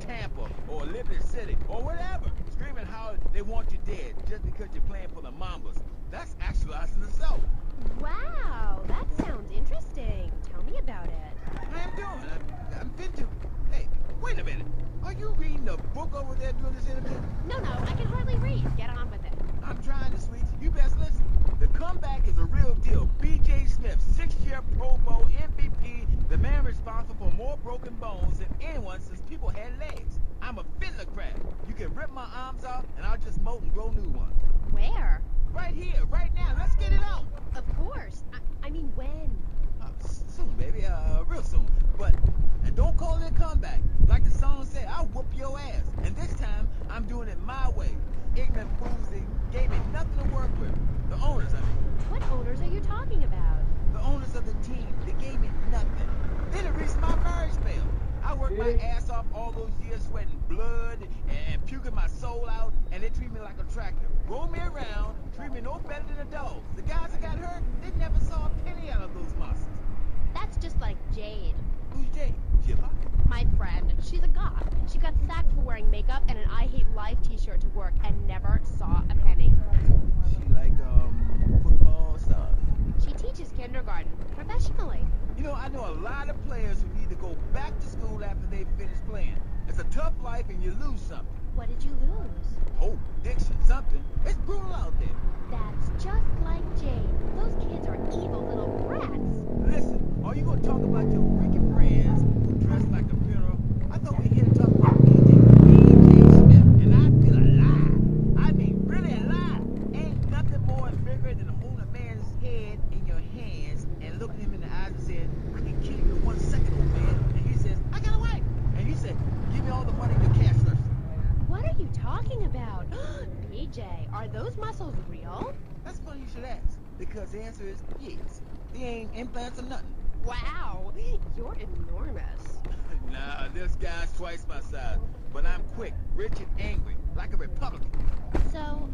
Tampa or Liberty City or whatever, screaming how they want you dead just because you're playing for the Mambas. That's actualizing the South. Wow, that sounds interesting. Tell me about it. I am doing. I'm fit to. Hey, wait a minute. Are you reading the book over there during this interview? No, I can hardly read. Get on with it. I'm trying to, sweetie. You best listen. The comeback is a real deal. B.J. Smith, 6-year Pro Bowl MVP, the man responsible for more broken bones than anyone since people had legs. I'm a fiddler crab. You can rip my arms off, and I'll just molt and grow new ones. Where? Right here, right now. Let's get it on. Of course. I mean, when? Soon, baby. Real soon. But, and don't call it a comeback. Like the song said, I'll whoop your ass. And this time, I'm doing it my way. Ignorant fools, they gave me nothing to work with. The owners, I mean. What owners are you talking about? The owners of the team, they gave me nothing. They're the reason my marriage failed. I worked my ass off all those years, sweating blood and puking my soul out, and they treat me like a tractor. Roll me around, treat me no better than a dog. The guys that got hurt, they never saw a penny out of those monsters. That's just like Jade. Who's Jay? Jibba? My friend. She's a goth. She got sacked for wearing makeup and an I Hate Life t-shirt to work and never saw a penny. She like, football stuff. She teaches kindergarten professionally. You know, I know a lot of players who need to go back to school after they finish playing. It's a tough life and you lose something. What did you lose? Hope, addiction, something. It's brutal out there. That's just like Jade. Those kids are evil little brats. Listen, are you gonna talk about your freaky friends who dress like a funeral? I thought we were here to talk about B.J. Smith, and I feel alive. I mean, really alive. Ain't nothing more bigger than holding a man's head in your hands and looking him in the eyes and saying, I can kill you in 1 second, old man. And he says, I got a wife. And you said, give me all the money in your cash first. What are you talking about? BJ, are those muscles real? That's funny you should ask, because the answer is yes. They ain't implants or nothing. Wow, you're enormous. Nah, this guy's twice my size, but I'm quick, rich, and angry, like a Republican. So,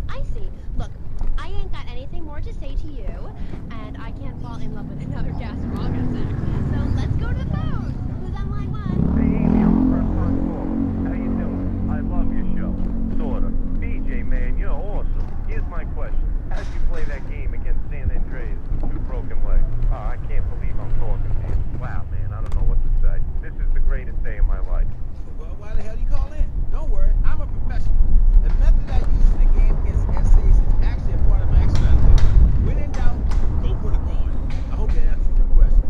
I see. Look, I ain't got anything more to say to you, and I can't fall in love with another gas Robinson. So let's go to the phone. Who's on line 1? Hey, Amy, I'm a first-time caller. How you doing? I love your show. Sorta. BJ, man, you're awesome. Here's my question. How'd you play that game against San Andreas with 2 broken legs? Oh, I can't believe I'm talking to you. Wow, man, I don't know what to say. This is the greatest day of my life. Well, why the hell you call in? Don't worry, I'm a professional. The method I use in the game against essays is actually a part of my exercise. When in doubt, go for the groin. I hope that answers your question.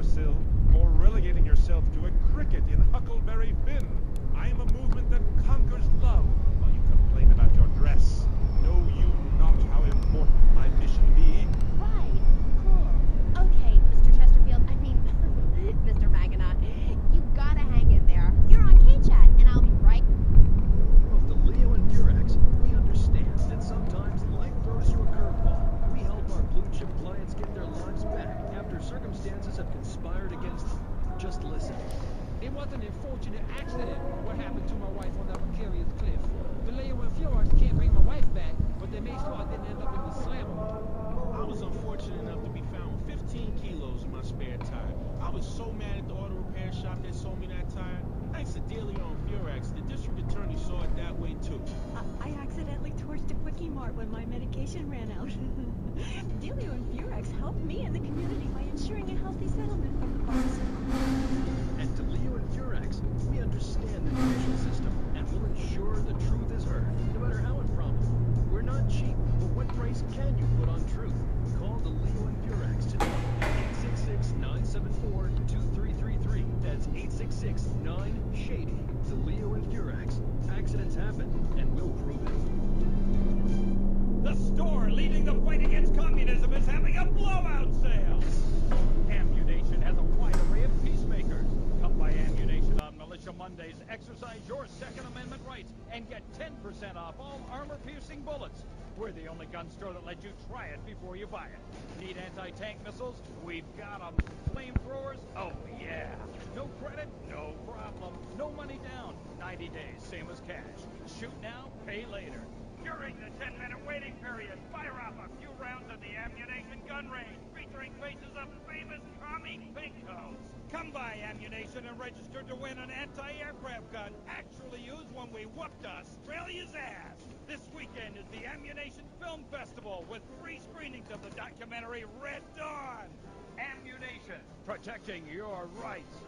imbecile, or relegating yourself to a cricket in Huckleberry Finn. I am a movement that conquers love, while you complain about your dress. Know you not how important my mission be? Right. Cool. Okay, Mr. Chesterfield. I mean, Mr. Maginot. You gotta hang in there. You're on K-Chat, and I'll be right. Of the Leo and Durex, we understand that sometimes life throws you a curveball. We help our blue chip clients get their lives back after circumstances have conspired against them. Just listen. It was an unfortunate accident what happened to my wife on that precarious cliff. The Leo and Fjords can't bring my wife back, but they made sure I didn't end up in the slammer. I was unfortunate enough to be found with 15 kilos in my spare tire. I was so mad at the auto repair shop that sold me that tire. Thanks to Delio and Furex, the district attorney saw it that way too. I accidentally torched a Quickie Mart when my medication ran out. Delio and Furex helped me and the community by ensuring a healthy settlement from the pharmaceutical companies. At DeLeo and Furex, we understand the judicial system and will ensure the truth is heard, no matter how improbable. We're not cheap, but what price can you put on truth? Call DeLeo and Furex today at 866-974-2333. That's 866-9-SHADY. DeLeo and Furex. Accidents happen, and we'll prove it. The store leading the fight against communism is having a blowout sale. Ammunition has a wide array of peacemakers. Come by Ammunition on Militia Mondays, exercise your Second Amendment rights, and get 10% off all armor-piercing bullets. We're the only gun store that lets you try it before you buy it. Need anti-tank missiles? We've got them. Flamethrowers? Oh, yeah. No credit? No problem. No money down. 90 days, same as cash. Shoot now, pay later. During the 10-minute waiting period, fire off a few rounds at the Ammunition gun range, featuring faces of famous commie pinkos. Come by Ammunition and register to win an anti-aircraft gun actually used when we whooped Australia's ass. This weekend is the Ammunition Film Festival with free screenings of the documentary Red Dawn. Ammunition, protecting your rights.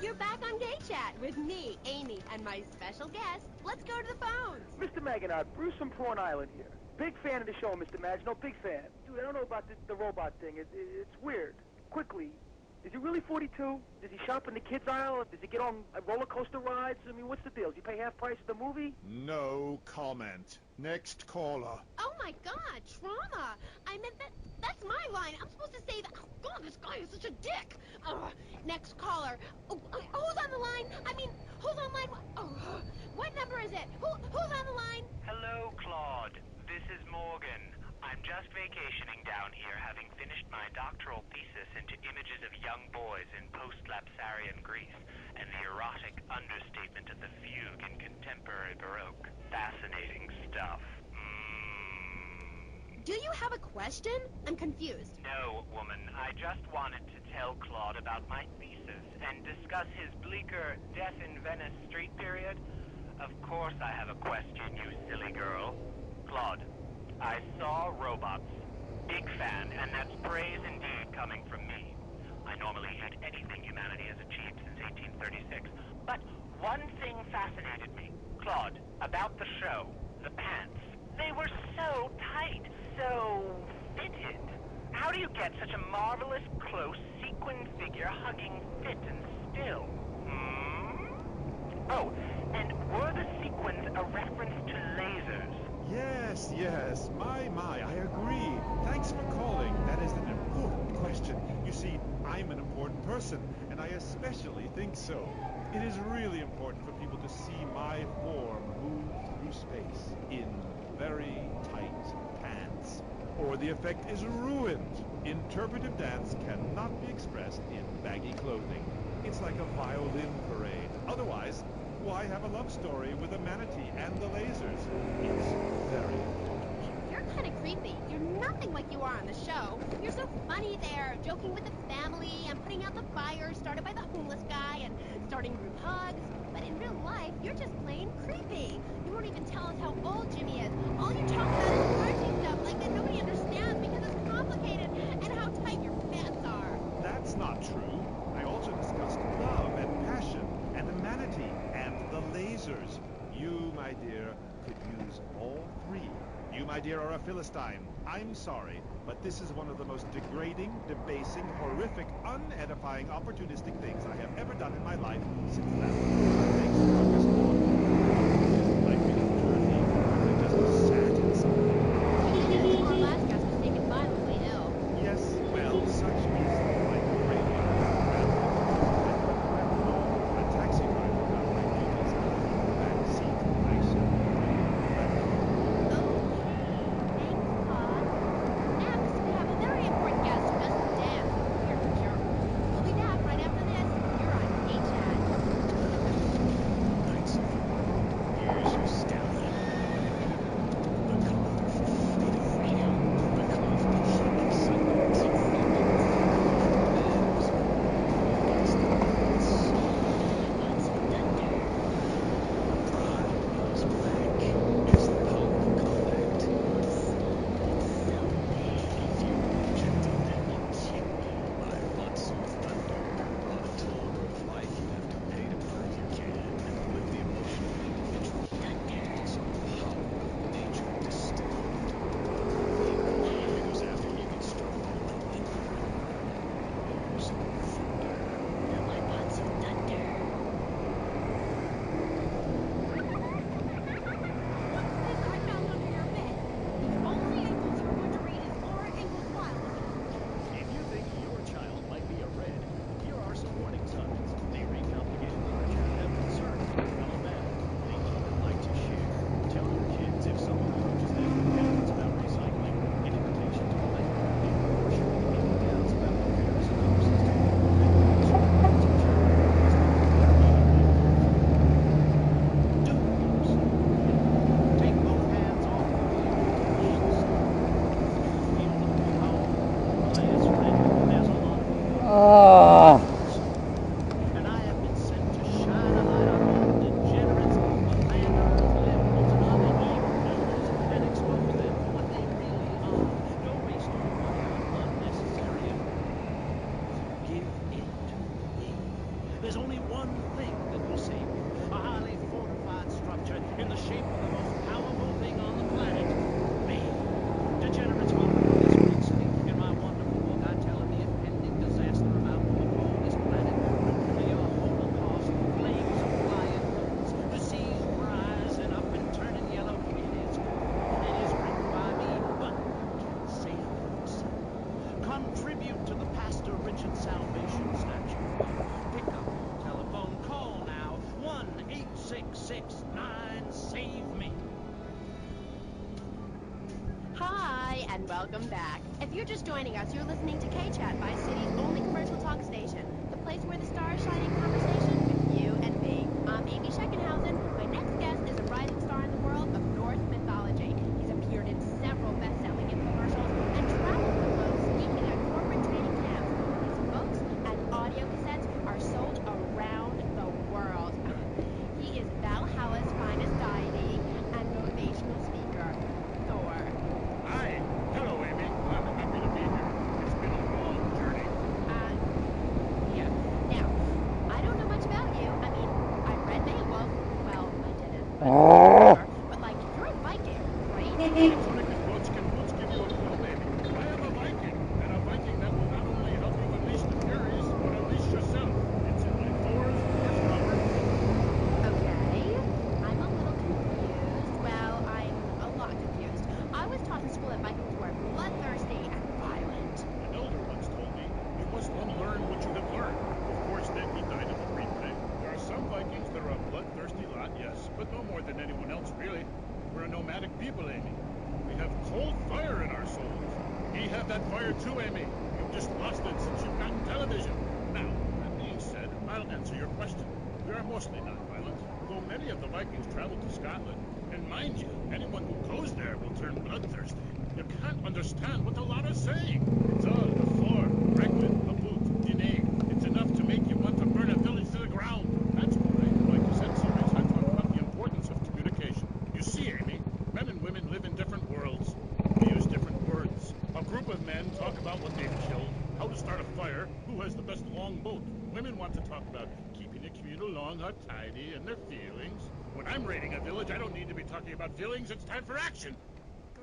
You're back on K-Chat with me, Amy, and my special guest. Let's go to the phones. Mr. Maginot, Bruce from Prawn Island here. Big fan of the show, Mr. Maginot, big fan. Dude, I don't know about the robot thing. It's weird. Quickly, is he really 42? Does he shop in the kids' aisle? Does he get on roller coaster rides? I mean, what's the deal? Does he pay half price of the movie? No comment. Next caller. Oh my God, trauma! I meant that's my line. I'm supposed to say that. Oh God, this guy is such a dick. Next caller. Oh, who's on the line? I mean, who's on line? Oh, what number is it? Who's on the line? Hello, Claude. This is Morgan. I'm just vacationing down here, having finished my doctoral thesis into images of young boys in post-Lapsarian Greece and the erotic understatement of the fugue in contemporary Baroque. Fascinating stuff. Do you have a question? I'm confused. No, woman. I just wanted to tell Claude about my thesis and discuss his bleaker Death in Venice street period. Of course I have a question, you silly girl. Claude, I saw robots. Big fan, and that's praise indeed coming from me. I normally hate anything humanity has achieved since 1836. But one thing fascinated me. Claude, about the show, the pants. They were so tight, so fitted. How do you get such a marvelous, close, sequin figure hugging fit and still? Oh, and were the sequins a reference to lasers? Yes, my, I agree. Thanks for calling. That is an important question. You see, I'm an important person, and I especially think so. It is really important for people to see my form move through space in very tight pants, or the effect is ruined. Interpretive dance cannot be expressed in baggy clothing. It's like a violin parade. Otherwise, why have a love story with a manatee and the lasers? It's very important. You're kind of creepy. You're nothing like you are on the show. You're so funny there, joking with the family and putting out the fire started by the homeless guy and starting group hugs. But in real life, you're just plain creepy. You won't even tell us how old Jimmy is. All you talk about is quarantine stuff like that nobody understands because it's complicated and how tight your pants are. That's not true. I also discussed love and passion and the manatee and the lasers. You, my dear, could use all three. You, my dear, are a Philistine. I'm sorry, but this is one of the most degrading, debasing, horrific, unedifying, opportunistic things I have ever done in my life since that. Thanks for just like being dirty. I just sat inside. Our last guest was taken violently ill. Yes, well, such is life. A taxi driver got my duties in the back seat. I shall. Thanks, Claude. Next, we have a very important guest who doesn't dance here for sure. We'll be back right after this. You're on K-Chat. Thanks. Here's your stallion. The color for freedom. The cloth for excitement. Against the odds. Lots of thunder. Pride is back. It's the power of compact. Someday, if you're rejected, then you check me. My lots of thunder. On a tour of life, you have to pay to prove you can. With the emotional individual. It's the power of nature distilled. Because after you get struck by lightning, there's thunder. I like lots of thunder. What's this I found under your bed? The only Ingalls you're going to read is Laura Ingalls Wilder. If you think your child might be a red, here are some warning signs. They recomplicate literature, have concerns about fellow man. They even like to share. Tell your kids if someone approaches them with questions about recycling, an invitation to play, a abortion, any doubts about repairs in our system, take both hands off the wheel. Feel the power. Last friend, there's a lot of and I have been sent to shine a light on all degenerates, philanderers, liberals, and other evildoers, and expose them for what they really are. Don't waste your money on unnecessary Give it to me. There's only one thing that will save you. A highly fortified structure in the shape of the most powerful thing on the planet. Me. Degenerates will rule this great city. In my wonderful book, I tell of the impending disaster about to befall this planet. Nuclear holocaust, flames of flying moons, the seas rising up and turning yellow. It is written by me, but you can say it for yourself. Contribute to the Pastor Richard Salvation statue. Pick up your telephone, call now, 1-866-9-SAVE-ME. Hi, and welcome back. If you're just joining us, you're listening to K-Chat, Vice City's only commercial talk station. The place where the stars shine in conversation with you and me. I'm Amy Scheckenhausen. My next guest is a rising star in the world of Norse mythology. He's appeared in several best-selling infomercials and traveled the globe speaking at corporate training camps. His books and audio cassettes are sold around the world. He is Valhalla's finest deity and motivational speaker, Thor. Hi. Hello, Amy. I'm happy to be here. It's been a long journey. Yeah. Now, I don't know much about you. I mean, I read Beowulf. Well, I didn't. But like, you're a Viking, right? That's what a good books give you a clue, baby. I am a Viking, and a Viking that will not only help you unleash the Furies, but unleash yourself. It's in my Thor's horsepower. Okay. I'm a little confused. Well, I'm a lot confused. I was taught in school that Vikings were bloodthirsty and violent. An elder once told me, you must unlearn what you have learned. Of course, then he died of a brief thing. There are some Vikings that are a bloodthirsty lot, yes, but no more than anyone else, really. We're a nomadic people, Amy. We have cold fire in our souls. We have that fire too, Amy. You've just lost it since you've gotten television. Now, that being said, I'll answer your question. We are mostly non-violent, although many of the Vikings traveled to Scotland. And mind you, anyone who goes there will turn bloodthirsty. You can't understand what the lot are saying. It's all the floor, Recklin, Labut, Diné. It's enough to make you want to burn a village to the ground. That's why, like I said, series, I talk about the importance of communication. You see, Amy, men and women live in different worlds. We use different words. A group of men talk about what they've killed, how to start a fire, who has the best long boat. Women want to talk about keeping the communal long hut tidy and their feelings. When I'm raiding a village, I don't need to be talking about feelings. It's time for action.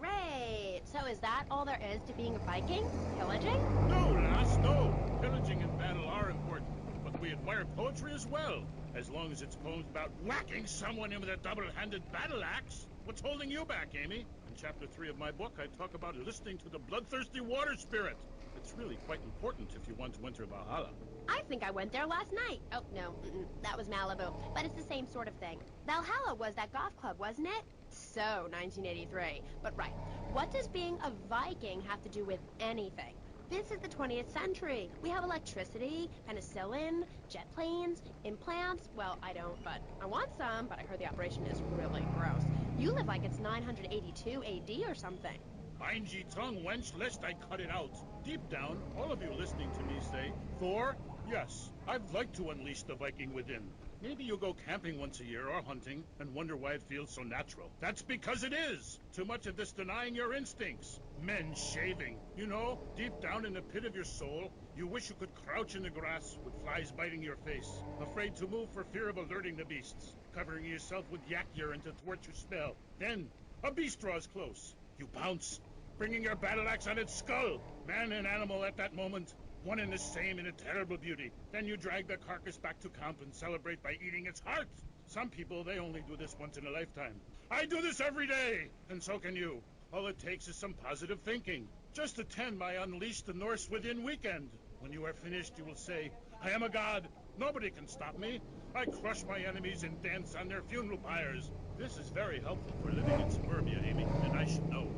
Great. So is that all there is to being a Viking? Pillaging? No, lass, no. Pillaging and battle are important, but we admire poetry as well, as long as it's poems about whacking someone in with a double-handed battle axe. What's holding you back, Amy? In chapter 3 of my book, I talk about listening to the bloodthirsty water spirit. It's really quite important if you want to enter Valhalla. I think I went there last night. Oh, no, that was Malibu. But it's the same sort of thing. Valhalla was that golf club, wasn't it? So, 1983. But right, what does being a Viking have to do with anything? This is the 20th century. We have electricity, penicillin, jet planes, implants. Well, I don't, but I want some, but I heard the operation is really gross. You live like it's 982 AD or something. Mind ye tongue, wench, lest I cut it out. Deep down, all of you listening to me say, Thor, yes, I'd like to unleash the Viking within. Maybe you'll go camping once a year or hunting and wonder why it feels so natural. That's because it is! Too much of this denying your instincts. Men shaving. You know, deep down in the pit of your soul, you wish you could crouch in the grass with flies biting your face, afraid to move for fear of alerting the beasts, covering yourself with yak urine to thwart your smell. Then, a beast draws close. You bounce, bringing your battle axe on its skull. Man and animal at that moment, one and the same in a terrible beauty. Then you drag the carcass back to camp and celebrate by eating its heart. Some people, they only do this once in a lifetime. I do this every day, and so can you. All it takes is some positive thinking. Just attend my Unleash the Norse Within weekend. When you are finished, you will say, I am a god. Nobody can stop me. I crush my enemies and dance on their funeral pyres. This is very helpful for living in suburbia, Amy, and I should know.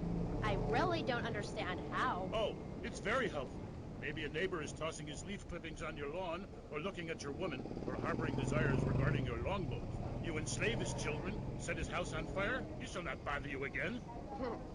I really don't understand how. Oh, it's very helpful. Maybe a neighbor is tossing his leaf clippings on your lawn, or looking at your woman, or harboring desires regarding your longboat. You enslave his children, set his house on fire, he shall not bother you again.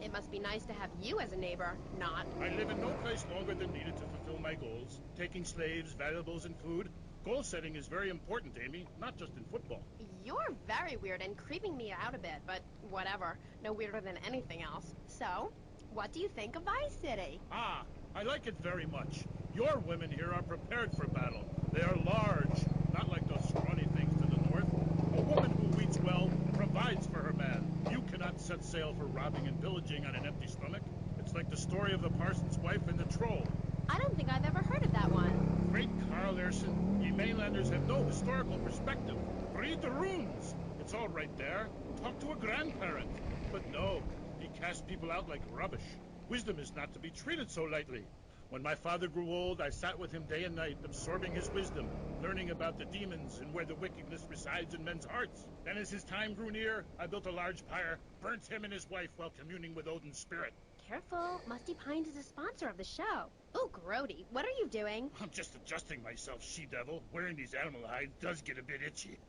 It must be nice to have you as a neighbor, not. I live in no place longer than needed to fulfill my goals. Taking slaves, valuables, and food. Goal setting is very important, Amy, not just in football. You're very weird and creeping me out a bit, but whatever. No weirder than anything else. So, what do you think of Vice City? Ah, I like it very much. Your women here are prepared for battle. They are large, not like those scrawny things to the north. A woman who eats well provides for her man. You cannot set sail for robbing and pillaging on an empty stomach. It's like the story of the parson's wife and the troll. I don't think I've ever heard of that one. Great Carl Erson, ye mainlanders have no historical perspective. Read the runes. It's all right there. Talk to a grandparent. But no, he cast people out like rubbish. Wisdom is not to be treated so lightly. When my father grew old, I sat with him day and night, absorbing his wisdom, learning about the demons and where the wickedness resides in men's hearts. Then as his time grew near, I built a large pyre, burnt him and his wife while communing with Odin's spirit. Careful, Musty Pines is a sponsor of the show. Oh, grody, what are you doing? I'm just adjusting myself, she-devil. Wearing these animal hides does get a bit itchy.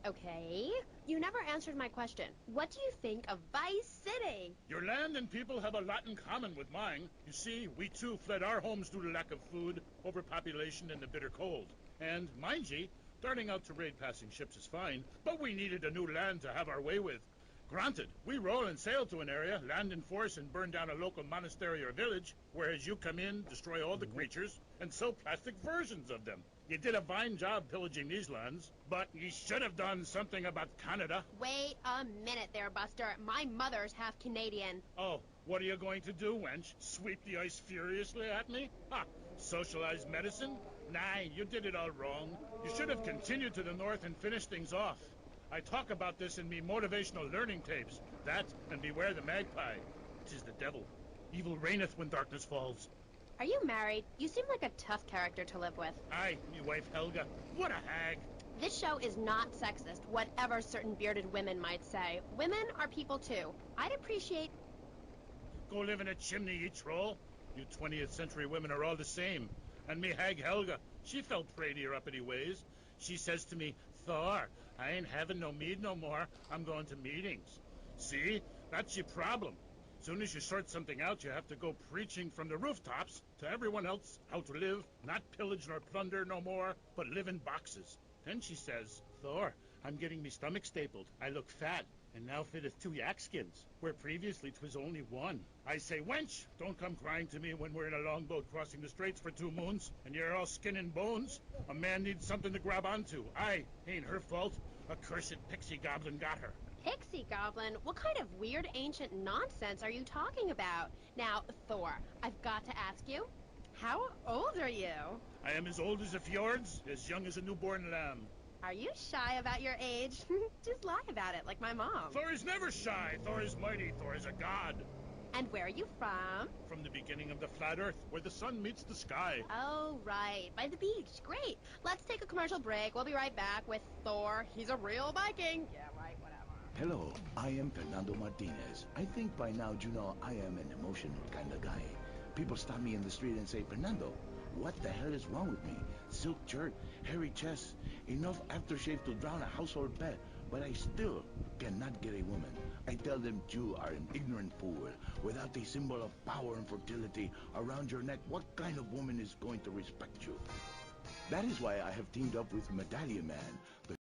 Okay. You never answered my question. What do you think of Vice City? Your land and people have a lot in common with mine. You see, we too fled our homes due to lack of food, overpopulation, and the bitter cold. And, mind ye, darting out to raid passing ships is fine, but we needed a new land to have our way with. Granted, we roll and sail to an area, land in force, and burn down a local monastery or village, whereas you come in, destroy all the creatures, and sell plastic versions of them. You did a fine job pillaging these lands, but you should have done something about Canada. Wait a minute there, Buster. My mother's half Canadian. Oh, what are you going to do, wench? Sweep the ice furiously at me? Ha! Socialized medicine? Nah, you did it all wrong. You should have continued to the north and finished things off. I talk about this in me motivational learning tapes. That, and beware the magpie. 'Tis the devil. Evil reigneth when darkness falls. Are you married? You seem like a tough character to live with. Aye, me wife Helga. What a hag. This show is not sexist, whatever certain bearded women might say. Women are people too. I'd appreciate... Go live in a chimney, you troll. You 20th century women are all the same. And me hag Helga, she fell prey to your uppity ways. She says to me, Thor, I ain't having no mead no more. I'm going to meetings. See? That's your problem. Soon as you sort something out, you have to go preaching from the rooftops to everyone else how to live, not pillage nor plunder no more, but live in boxes. Then she says, Thor, I'm getting me stomach stapled. I look fat, and now fitteth 2 yak skins, where previously 'twas only 1. I say, wench, don't come crying to me when we're in a longboat crossing the straits for 2 moons, and you're all skin and bones. A man needs something to grab onto. Aye, ain't her fault. A cursed pixie goblin got her. Pixie goblin? What kind of weird ancient nonsense are you talking about? Now, Thor, I've got to ask you, how old are you? I am as old as the fjords, as young as a newborn lamb. Are you shy about your age? Just lie about it, like my mom. Thor is never shy. Thor is mighty. Thor is a god. And where are you from? From the beginning of the flat earth, where the sun meets the sky. Oh, right. By the beach. Great. Let's take a commercial break. We'll be right back with Thor. He's a real Viking. Yeah, right, whatever. Hello, I am Fernando Martinez. I think by now you know I am an emotional kind of guy. People stop me in the street and say, Fernando, what the hell is wrong with me? Silk shirt, hairy chest, enough aftershave to drown a household pet, but I still cannot get a woman. I tell them you are an ignorant fool. Without a symbol of power and fertility around your neck, what kind of woman is going to respect you? That is why I have teamed up with Medallion Man, the